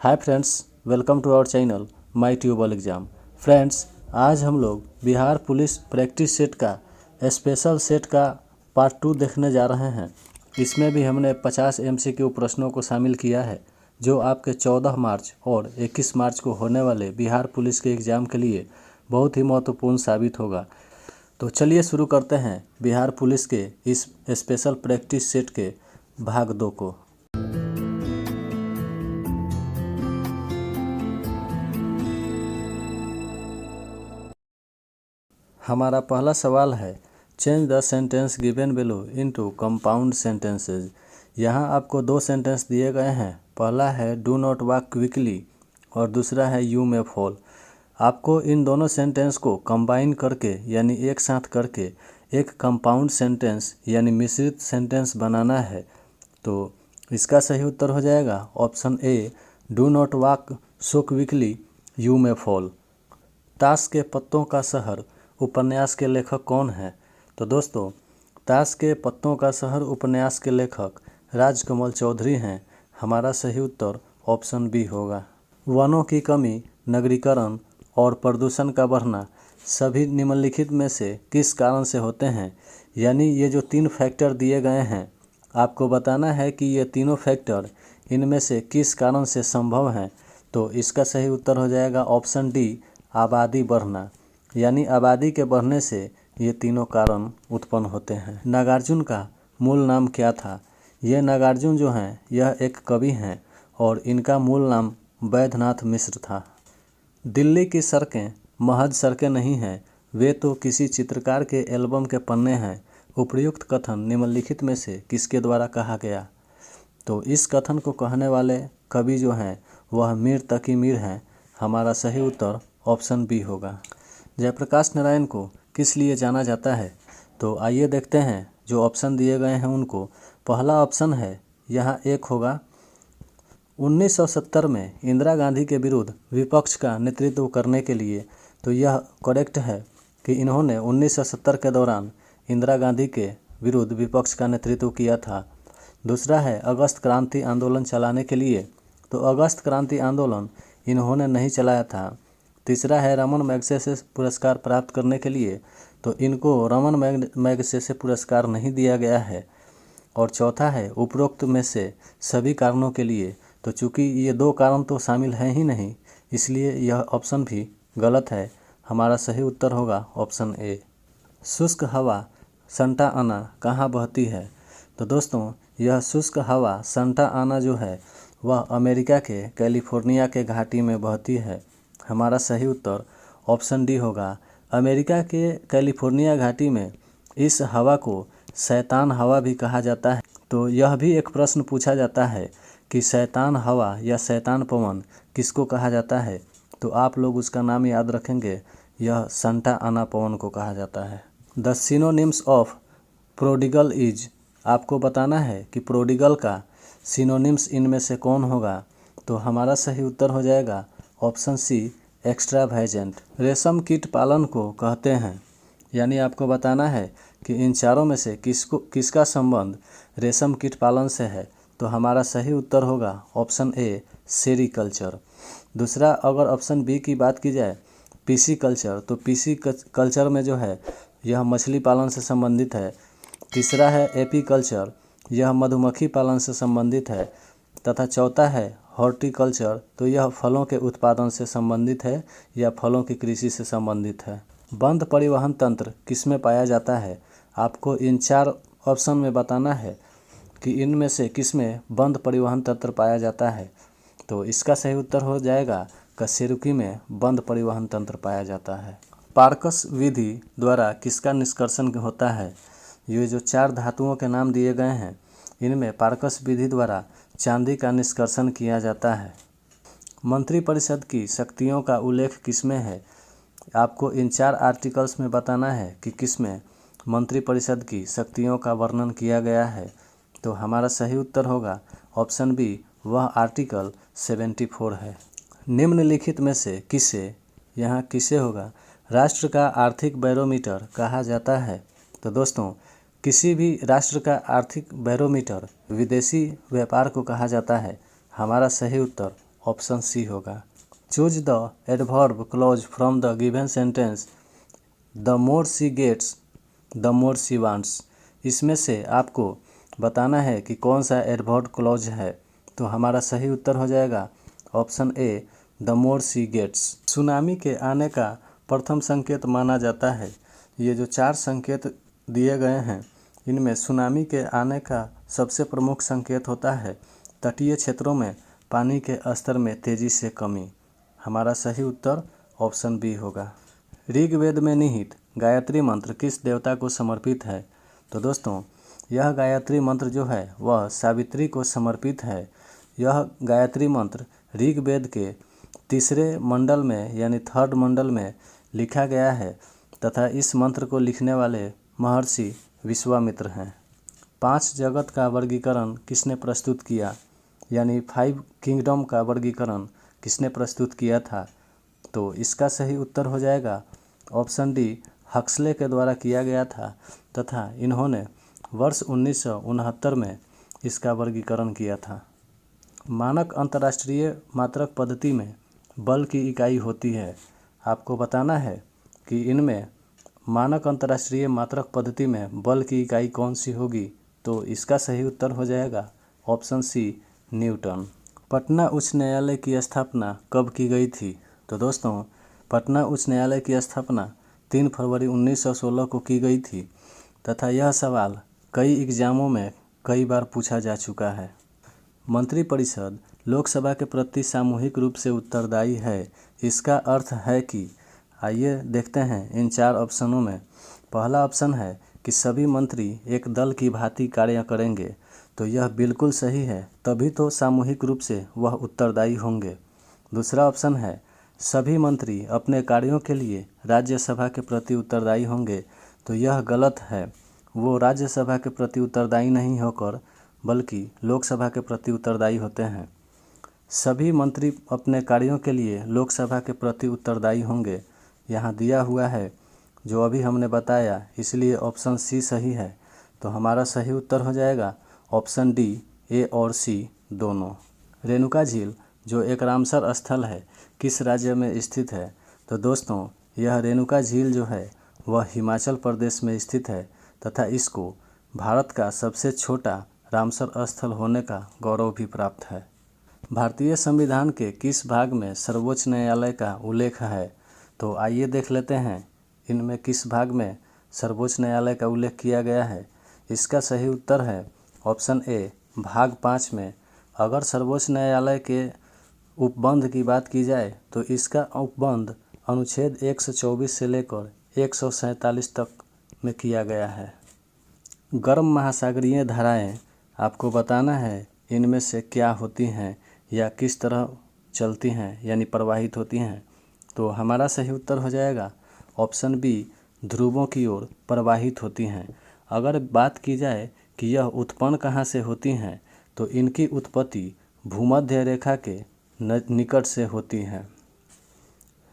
Hi friends, welcome to our channel my tubal exam. Friends, आज हम लोग Bihar police practice set का special set का पार्ट 2 देखने जा रहे हैं। इसमें भी हमने 50 MCQ प्रश्नों को शामिल किया है, जो आपके 14 मार्च और 21 मार्च को होने वाले बिहार पुलिस के एग्ज़ाम के लिए बहुत ही महत्वपूर्ण साबित होगा। तो चलिए शुरू करते हैं बिहार पुलिस के इस स्पेशल प्रैक्टिस सेट के भाग 2 को। हमारा पहला सवाल है, change the sentence given below into compound sentences. यहाँ आपको 2 सेंटेंस दिए गए हैं। पहला है डू नॉट वॉक क्विकली और दूसरा है यू मे फॉल। आपको इन दोनों सेंटेंस को कंबाइन करके यानी एक साथ करके एक कंपाउंड सेंटेंस यानी मिश्रित सेंटेंस बनाना है। तो इसका सही उत्तर हो जाएगा option A, do not walk so quickly you may fall. ताश के पत्तों का शहर उपन्यास के लेखक कौन हैं? तो दोस्तों, ताश के पत्तों का शहर उपन्यास के लेखक राजकमल चौधरी हैं। हमारा सही उत्तर ऑप्शन बी होगा। वनों की कमी, नगरीकरण और प्रदूषण का बढ़ना सभी निम्नलिखित में से किस कारण से होते हैं? यानी ये जो 3 फैक्टर दिए गए हैं, आपको बताना है कि ये तीनों फैक्टर इनमें से किस कारण से संभव हैं। तो इसका सही उत्तर हो जाएगा ऑप्शन डी, आबादी बढ़ना। यानी आबादी के बढ़ने से ये तीनों कारण उत्पन्न होते हैं। नागार्जुन का मूल नाम क्या था? ये नागार्जुन जो हैं यह एक कवि हैं और इनका मूल नाम वैद्यनाथ मिश्र था। दिल्ली की सड़कें महज सड़कें नहीं हैं, वे तो किसी चित्रकार के एल्बम के पन्ने हैं। उपयुक्त कथन निम्नलिखित में से किसके द्वारा कहा गया? तो इस कथन को कहने वाले कवि जो हैं वह मीर तकी मीर हैं। हमारा सही उत्तर ऑप्शन बी होगा। जयप्रकाश नारायण को किस लिए जाना जाता है? तो आइए देखते हैं जो ऑप्शन दिए गए हैं उनको। पहला ऑप्शन है, यहाँ एक होगा 1970 में इंदिरा गांधी के विरुद्ध विपक्ष का नेतृत्व करने के लिए। तो यह करेक्ट है कि इन्होंने 1970 के दौरान इंदिरा गांधी के विरुद्ध विपक्ष का नेतृत्व किया था। दूसरा है अगस्त क्रांति आंदोलन चलाने के लिए। तो अगस्त क्रांति आंदोलन इन्होंने नहीं चलाया था। तीसरा है रमन मैग्सेसे पुरस्कार प्राप्त करने के लिए। तो इनको रमन मैग्सेसे पुरस्कार नहीं दिया गया है। और चौथा है उपरोक्त में से सभी कारणों के लिए। तो चूँकि ये 2 कारण तो शामिल हैं ही नहीं, इसलिए यह ऑप्शन भी गलत है। हमारा सही उत्तर होगा ऑप्शन ए। शुष्क हवा संटा आना कहाँ बहती है? तो दोस्तों, यह शुष्क हवा संटा आना जो है वह अमेरिका के कैलिफोर्निया के घाटी में बहती है। हमारा सही उत्तर ऑप्शन डी होगा। अमेरिका के कैलिफोर्निया घाटी में इस हवा को शैतान हवा भी कहा जाता है। तो यह भी एक प्रश्न पूछा जाता है कि शैतान हवा या शैतान पवन किसको कहा जाता है? तो आप लोग उसका नाम याद रखेंगे, यह संटा आना पवन को कहा जाता है। The synonyms of prodigal is. आपको बताना है कि प्रोडिगल का सिनोनिम्स इनमें से कौन होगा? तो हमारा सही उत्तर हो जाएगा ऑप्शन सी, एक्स्ट्रावेजेंट। रेशम कीट पालन को कहते हैं। यानी आपको बताना है कि इन चारों में से किसका संबंध रेशम कीट पालन से है? तो हमारा सही उत्तर होगा ऑप्शन ए, सेरीकल्चर। दूसरा, अगर ऑप्शन बी की बात की जाए पीसी कल्चर, तो पीसी कल्चर में जो है यह मछली पालन से संबंधित है। तीसरा है एपी कल्चर, यह मधुमक्खी पालन से संबंधित है। तथा चौथा है हॉर्टिकल्चर, तो यह फलों के उत्पादन से संबंधित है या फलों की कृषि से संबंधित है। बंद परिवहन तंत्र किसमें पाया जाता है? आपको इन 4 ऑप्शन में बताना है कि इनमें से किसमें बंद परिवहन तंत्र पाया जाता है। तो इसका सही उत्तर हो जाएगा कशेरुकी में बंद परिवहन तंत्र पाया जाता है। पार्कस विधि द्वारा किसका निष्कर्षण होता है? ये जो 4 धातुओं के नाम दिए गए हैं, इनमें पार्कस विधि द्वारा चांदी का निष्कर्षण किया जाता है। मंत्रिपरिषद की शक्तियों का उल्लेख किसमें है? आपको इन 4 आर्टिकल्स में बताना है कि किसमें मंत्रिपरिषद की शक्तियों का वर्णन किया गया है। तो हमारा सही उत्तर होगा ऑप्शन बी, वह आर्टिकल 74 है। निम्नलिखित में से किसे, यहाँ किसे होगा, राष्ट्र का आर्थिक बैरोमीटर कहा जाता है? तो दोस्तों, किसी भी राष्ट्र का आर्थिक बैरोमीटर विदेशी व्यापार को कहा जाता है। हमारा सही उत्तर ऑप्शन सी होगा। Choose the adverb clause from the given sentence the more she gets the more she wants. इसमें से आपको बताना है कि कौन सा एडवर्ब क्लॉज है। तो हमारा सही उत्तर हो जाएगा option A the more she gets. Tsunami के आने का प्रथम संकेत माना जाता है। ये जो 4 संकेत दिए गए हैं इनमें सुनामी के आने का सबसे प्रमुख संकेत होता है तटीय क्षेत्रों में पानी के स्तर में तेजी से कमी। हमारा सही उत्तर ऑप्शन बी होगा। ऋग्वेद में निहित गायत्री मंत्र किस देवता को समर्पित है। तो दोस्तों यह गायत्री मंत्र जो है वह सावित्री को समर्पित है। यह गायत्री मंत्र ऋग्वेद के 3 मंडल में यानी 3rd मंडल में लिखा गया है तथा इस मंत्र को लिखने वाले महर्षि विश्वामित्र हैं। 5 जगत का वर्गीकरण किसने प्रस्तुत किया, यानी 5 किंगडम का वर्गीकरण किसने प्रस्तुत किया था। तो इसका सही उत्तर हो जाएगा ऑप्शन डी हक्सले के द्वारा किया गया था तथा इन्होंने वर्ष 1969 में इसका वर्गीकरण किया था। मानक अंतर्राष्ट्रीय मात्रक पद्धति में बल की इकाई होती है। आपको बताना है कि इनमें मानक अंतर्राष्ट्रीय मात्रक पद्धति में बल की इकाई कौन सी होगी। तो इसका सही उत्तर हो जाएगा ऑप्शन सी न्यूटन। पटना उच्च न्यायालय की स्थापना कब की गई थी। तो दोस्तों पटना उच्च न्यायालय की स्थापना 3 फरवरी 1916 को की गई थी तथा यह सवाल कई एग्जामों में कई बार पूछा जा चुका है। मंत्रिपरिषद लोकसभा के प्रति सामूहिक रूप से उत्तरदायी है। इसका अर्थ है कि आइए देखते हैं इन 4 ऑप्शनों में। पहला ऑप्शन है कि सभी मंत्री एक दल की भांति कार्य करेंगे। तो यह बिल्कुल सही है, तभी तो सामूहिक रूप से वह उत्तरदायी होंगे। दूसरा ऑप्शन है सभी मंत्री अपने कार्यों के लिए राज्यसभा के प्रति उत्तरदायी होंगे। तो यह गलत है, वो राज्यसभा के प्रति उत्तरदायी नहीं होकर बल्कि लोकसभा के प्रति उत्तरदायी होते हैं। सभी मंत्री अपने कार्यों के लिए लोकसभा के प्रति उत्तरदायी होंगे, यहाँ दिया हुआ है जो अभी हमने बताया, इसलिए ऑप्शन सी सही है। तो हमारा सही उत्तर हो जाएगा ऑप्शन डी ए और सी दोनों। रेणुका झील जो एक रामसर स्थल है किस राज्य में स्थित है। तो दोस्तों यह रेणुका झील जो है वह हिमाचल प्रदेश में स्थित है तथा इसको भारत का सबसे छोटा रामसर स्थल होने का गौरव भी प्राप्त है। भारतीय संविधान के किस भाग में सर्वोच्च न्यायालय का उल्लेख है। तो आइए देख लेते हैं इनमें किस भाग में सर्वोच्च न्यायालय का उल्लेख किया गया है। इसका सही उत्तर है ऑप्शन ए भाग 5 में। अगर सर्वोच्च न्यायालय के उपबंध की बात की जाए तो इसका उपबंध अनुच्छेद 124 से लेकर 147 तक में किया गया है। गर्म महासागरीय धाराएं आपको बताना है इनमें से क्या होती हैं या किस तरह चलती हैं यानी प्रवाहित होती हैं। तो हमारा सही उत्तर हो जाएगा ऑप्शन बी ध्रुवों की ओर प्रवाहित होती हैं। अगर बात की जाए कि यह उत्पन्न कहाँ से होती हैं तो इनकी उत्पत्ति भूमध्य रेखा के निकट से होती है।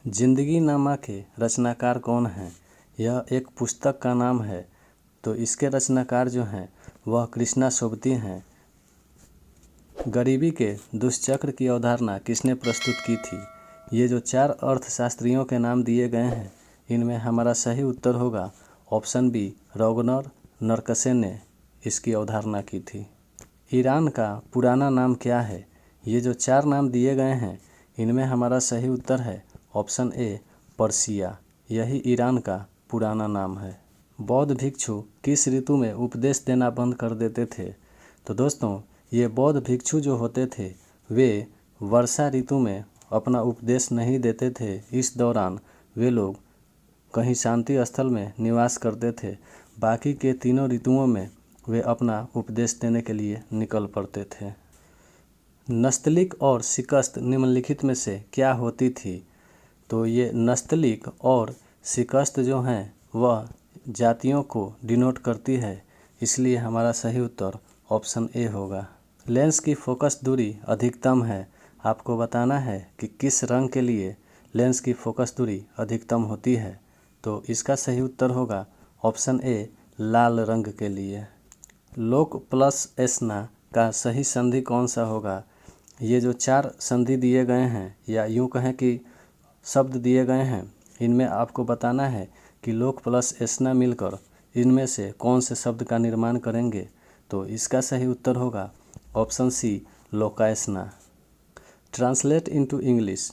जिंदगी नामा के रचनाकार कौन हैं। यह एक पुस्तक का नाम है। तो इसके रचनाकार जो हैं वह कृष्णा सोबती हैं। गरीबी के दुष्चक्र की अवधारणा किसने प्रस्तुत की थी। ये जो 4 अर्थशास्त्रियों के नाम दिए गए हैं इनमें हमारा सही उत्तर होगा ऑप्शन बी रोगनर नरकसे ने इसकी अवधारणा की थी। ईरान का पुराना नाम क्या है। ये जो 4 नाम दिए गए हैं इनमें हमारा सही उत्तर है ऑप्शन ए पर्सिया। यही ईरान का पुराना नाम है। बौद्ध भिक्षु किस ऋतु में उपदेश देना बंद कर देते थे। तो दोस्तों ये बौद्ध भिक्षु जो होते थे वे वर्षा ऋतु में अपना उपदेश नहीं देते थे। इस दौरान वे लोग कहीं शांति स्थल में निवास करते थे। बाकी के तीनों ऋतुओं में वे अपना उपदेश देने के लिए निकल पड़ते थे। नस्तलीक और शिकस्त निम्नलिखित में से क्या होती थी। तो ये नस्तलीक और शिकस्त जो हैं वह जातियों को डिनोट करती है, इसलिए हमारा सही उत्तर ऑप्शन ए होगा। लेंस की फोकस दूरी अधिकतम है। आपको बताना है कि किस रंग के लिए लेंस की फोकस दूरी अधिकतम होती है। तो इसका सही उत्तर होगा ऑप्शन ए लाल रंग के लिए। लोक प्लस एस्ना का सही संधि कौन सा होगा। ये जो 4 संधि दिए गए हैं या यूँ कहें कि शब्द दिए गए हैं, इनमें आपको बताना है कि लोक प्लस एसना मिलकर इनमें से कौन से शब्द का निर्माण करेंगे। तो इसका सही उत्तर होगा ऑप्शन सी, लोकायस्ना। ट्रांसलेट इनटू इंग्लिश,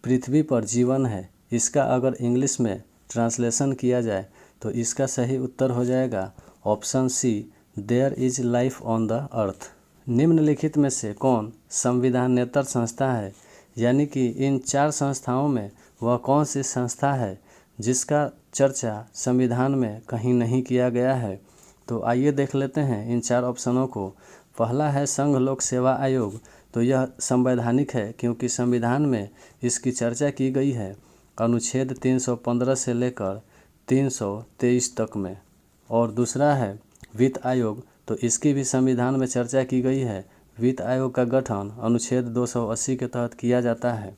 पृथ्वी पर जीवन है, इसका अगर इंग्लिश में ट्रांसलेशन किया जाए तो इसका सही उत्तर हो जाएगा option C, there is life on the earth. निम्नलिखित में से कौन संविधानेतर संस्था है, यानी कि इन 4 संस्थाओं में वह कौन सी संस्था है जिसका चर्चा संविधान में कहीं नहीं किया गया है। तो आइए देख लेते हैं इन 4 ऑप्शनों को। पहला है संघ लोक सेवा आयोग, तो यह संवैधानिक है क्योंकि संविधान में इसकी चर्चा की गई है अनुच्छेद 315 से लेकर 323 तक में। और दूसरा है वित्त आयोग, तो इसकी भी संविधान में चर्चा की गई है। वित्त आयोग का गठन अनुच्छेद 280 के तहत किया जाता है।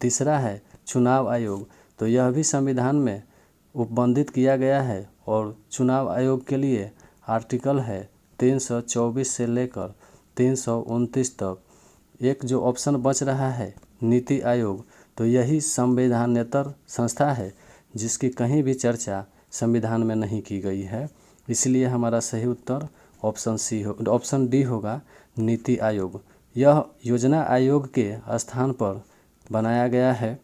तीसरा है चुनाव आयोग, तो यह भी संविधान में उपबंधित किया गया है और चुनाव आयोग के लिए आर्टिकल है 324 से लेकर 329 तक। एक जो ऑप्शन बच रहा है नीति आयोग, तो यही संवैधानेतर संस्था है जिसकी कहीं भी चर्चा संविधान में नहीं की गई है। इसलिए हमारा सही उत्तर ऑप्शन डी होगा, नीति आयोग। यह योजना आयोग के स्थान पर बनाया गया है।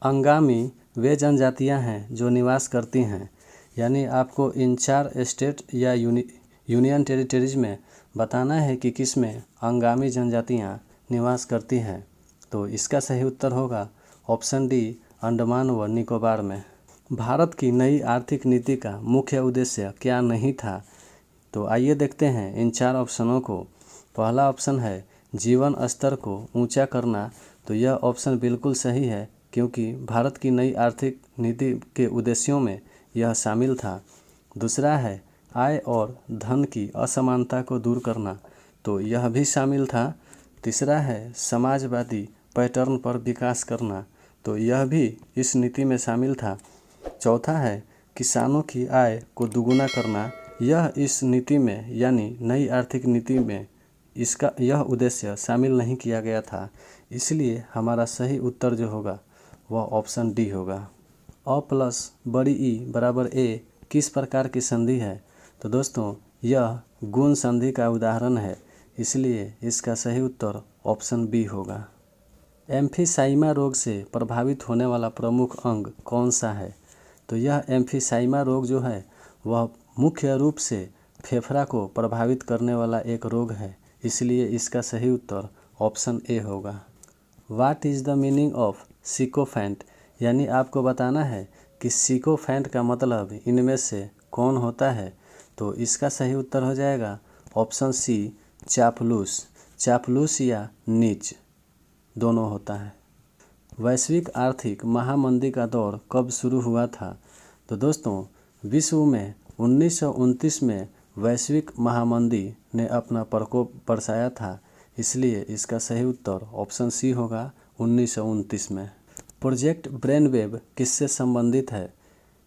अंगामी वे जनजातियां हैं जो निवास करती हैं, यानी आपको इन 4 स्टेट या यूनियन टेरिटरीज में बताना है कि किस में अंगामी जनजातियां निवास करती हैं। तो इसका सही उत्तर होगा ऑप्शन डी, अंडमान व निकोबार में। भारत की नई आर्थिक नीति का मुख्य उद्देश्य क्या नहीं था। तो आइए देखते हैं इन 4 ऑप्शनों को। पहला ऑप्शन है जीवन स्तर को ऊंचा करना, तो यह ऑप्शन बिल्कुल सही है क्योंकि भारत की नई आर्थिक नीति के उद्देश्यों में यह शामिल था। दूसरा है आय और धन की असमानता को दूर करना, तो यह भी शामिल था। तीसरा है समाजवादी पैटर्न पर विकास करना, तो यह भी इस नीति में शामिल था। चौथा है किसानों की आय को दुगुना करना, यह इस नीति में यानी नई आर्थिक नीति में इसका यह उद्देश्य शामिल नहीं किया गया था। इसलिए हमारा सही उत्तर जो होगा वह ऑप्शन डी होगा। अ प्लस बड़ी ई बराबर ए किस प्रकार की संधि है। तो दोस्तों यह गुण संधि का उदाहरण है, इसलिए इसका सही उत्तर ऑप्शन बी होगा। एम्फीसाइमा रोग से प्रभावित होने वाला प्रमुख अंग कौन सा है। तो यह एम्फीसाइमा रोग जो है वह मुख्य रूप से फेफड़ा को प्रभावित करने वाला एक रोग है, इसलिए इसका सही उत्तर ऑप्शन ए होगा। What is the meaning of sycophant, यानी आपको बताना है कि सिकोफेंट का मतलब इनमें से कौन होता है। तो इसका सही उत्तर हो जाएगा ऑप्शन सी, चापलूस। चापलूस या नीच दोनों होता है। वैश्विक आर्थिक महामंदी का दौर कब शुरू हुआ था। तो दोस्तों विश्व में 1929 में वैश्विक महामंदी ने अपना प्रकोप बरसाया था, इसलिए इसका सही उत्तर ऑप्शन सी होगा 1929 में। प्रोजेक्ट ब्रेनवेव किससे संबंधित है।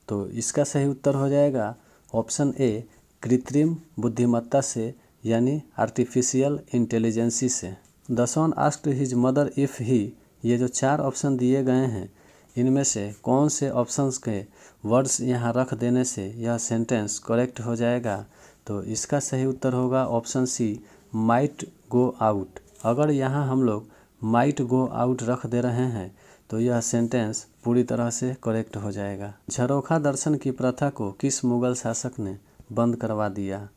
तो इसका सही उत्तर हो जाएगा ऑप्शन ए, कृत्रिम बुद्धिमत्ता से यानी आर्टिफिशियल इंटेलिजेंसी से। The son asked his mother if he, ये जो 4 ऑप्शन दिए गए हैं इनमें से कौन से ऑप्शंस के वर्ड्स यहाँ रख देने से यह सेंटेंस करेक्ट हो जाएगा। तो इसका सही उत्तर होगा option C, might go out. अगर यहाँ हम लोग माइट गो आउट रख दे रहे हैं तो यह सेंटेंस पूरी तरह से करेक्ट हो जाएगा। झरोखा दर्शन की प्रथा को किस मुगल शासक ने बंद करवा दिया।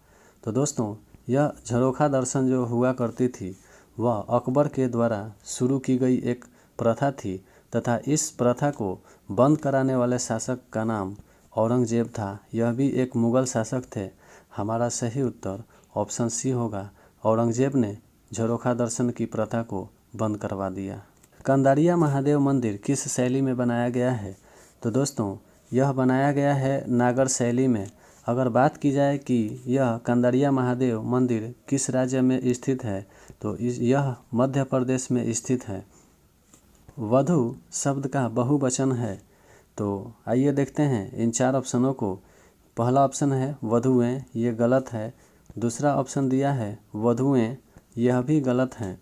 तो दोस्तों यह झरोखा दर्शन जो हुआ करती थी वह अकबर के द्वारा शुरू की गई एक प्रथा थी तथा इस प्रथा को बंद कराने वाले शासक का नाम औरंगजेब था। यह भी एक मुगल शासक थे। हमारा सही उत्तर ऑप्शन सी होगा, औरंगजेब ने झरोखा दर्शन की प्रथा को बंद करवा दिया। कंदारिया महादेव मंदिर किस शैली में बनाया गया है। तो दोस्तों यह बनाया गया है नागर शैली में। अगर बात की जाए कि यह कंदारिया महादेव मंदिर किस राज्य में स्थित है तो यह मध्य प्रदेश में स्थित है। वधु शब्द का बहुवचन है, तो आइए देखते हैं इन 4 ऑप्शनों को। पहला ऑप्शन है वधुएं, ये गलत है। दूसरा ऑप्शन दिया है वधुएं, यह भी गलत है।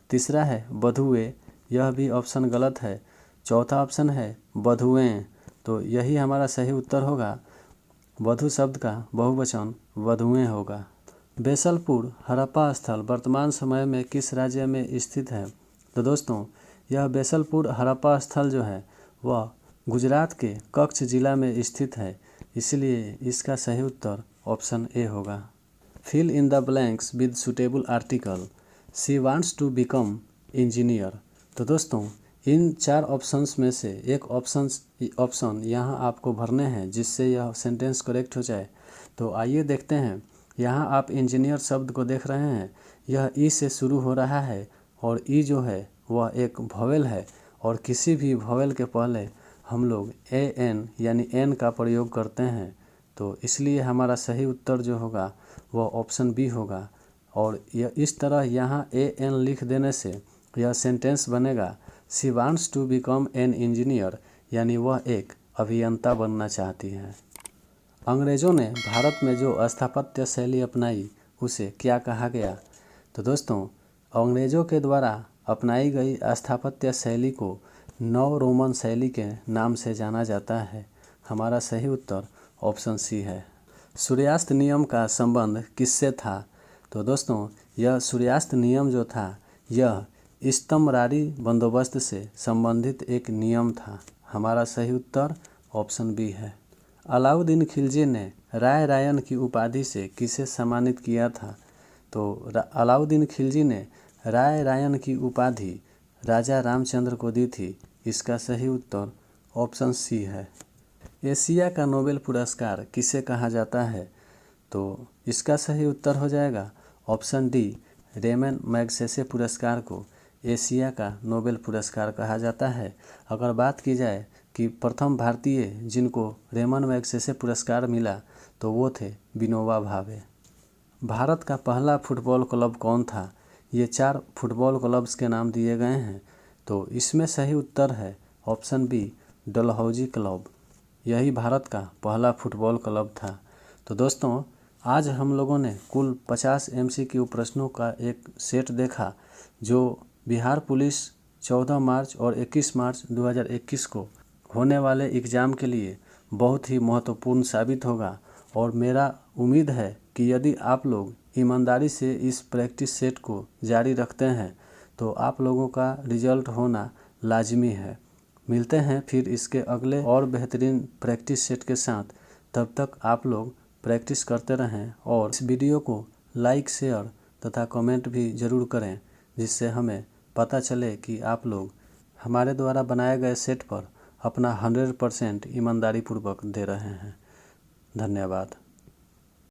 तीसरा है बधुए, यह भी ऑप्शन गलत है। चौथा ऑप्शन है बधुएं, तो यही हमारा सही उत्तर होगा। वधु शब्द का बहुवचन वधुएं होगा। बेसलपुर हड़प्पा स्थल वर्तमान समय में किस राज्य में स्थित है? तो दोस्तों, यह बेसलपुर हड़प्पा स्थल जो है वह गुजरात के कच्छ जिला में स्थित है, इसलिए इसका सही उत्तर ऑप्शन ए होगा। Fill in the blanks with suitable article. She wants to become engineer. तो दोस्तों, इन 4 ऑप्शंस में से एक ऑप्शन यहाँ आपको भरने हैं जिससे यह सेंटेंस करेक्ट हो जाए। तो आइए देखते हैं। यहाँ आप इंजीनियर शब्द को देख रहे हैं, यह ई से शुरू हो रहा है और ई जो है वह एक वॉवेल है और किसी भी वॉवेल के पहले हम लोग ए एन यानी एन का प्रयोग करते हैं। तो इसलिए हमारा सही उत्तर जो होगा वह ऑप्शन बी होगा। और यह इस तरह यहाँ ए एन लिख देने से यह सेंटेंस बनेगा, she wants to become an engineer, यानी वह एक अभियंता बनना चाहती हैं। अंग्रेज़ों ने भारत में जो स्थापत्य शैली अपनाई उसे क्या कहा गया? तो दोस्तों, अंग्रेज़ों के द्वारा अपनाई गई स्थापत्य शैली को नव रोमन शैली के नाम से जाना जाता है। हमारा सही उत्तर ऑप्शन सी है। सूर्यास्त नियम का संबंध किससे था? तो दोस्तों, यह सूर्यास्त नियम जो था यह स्तंभरारी बंदोबस्त से संबंधित एक नियम था। हमारा सही उत्तर ऑप्शन बी है। अलाउद्दीन खिलजी ने राय रायन की उपाधि से किसे सम्मानित किया था? तो अलाउद्दीन खिलजी ने राय रायन की उपाधि राजा रामचंद्र को दी थी। इसका सही उत्तर ऑप्शन सी है। एशिया का नोबेल पुरस्कार किसे कहा जाता है? तो इसका सही उत्तर हो जाएगा ऑप्शन डी, रेमन मैगसेसे पुरस्कार को एशिया का नोबेल पुरस्कार कहा जाता है। अगर बात की जाए कि प्रथम भारतीय जिनको रेमन मैगसेसे पुरस्कार मिला तो वो थे विनोबा भावे। भारत का पहला फुटबॉल क्लब कौन था? ये 4 फुटबॉल क्लब्स के नाम दिए गए हैं, तो इसमें सही उत्तर है ऑप्शन बी, डलहौजी क्लब। यही भारत का पहला फुटबॉल क्लब था। तो दोस्तों, आज हम लोगों ने कुल 50 MCQ प्रश्नों का एक सेट देखा जो बिहार पुलिस 14 मार्च और 21 मार्च 2021 को होने वाले एग्ज़ाम के लिए बहुत ही महत्वपूर्ण साबित होगा। और मेरा उम्मीद है कि यदि आप लोग ईमानदारी से इस प्रैक्टिस सेट को जारी रखते हैं तो आप लोगों का रिजल्ट होना लाजमी है। मिलते हैं फिर इसके अगले और बेहतरीन प्रैक्टिस सेट के साथ। तब तक आप लोग प्रैक्टिस करते रहें और इस वीडियो को लाइक, शेयर तथा कमेंट भी ज़रूर करें, जिससे हमें पता चले कि आप लोग हमारे द्वारा बनाए गए सेट पर अपना 100% ईमानदारी पूर्वक दे रहे हैं। धन्यवाद।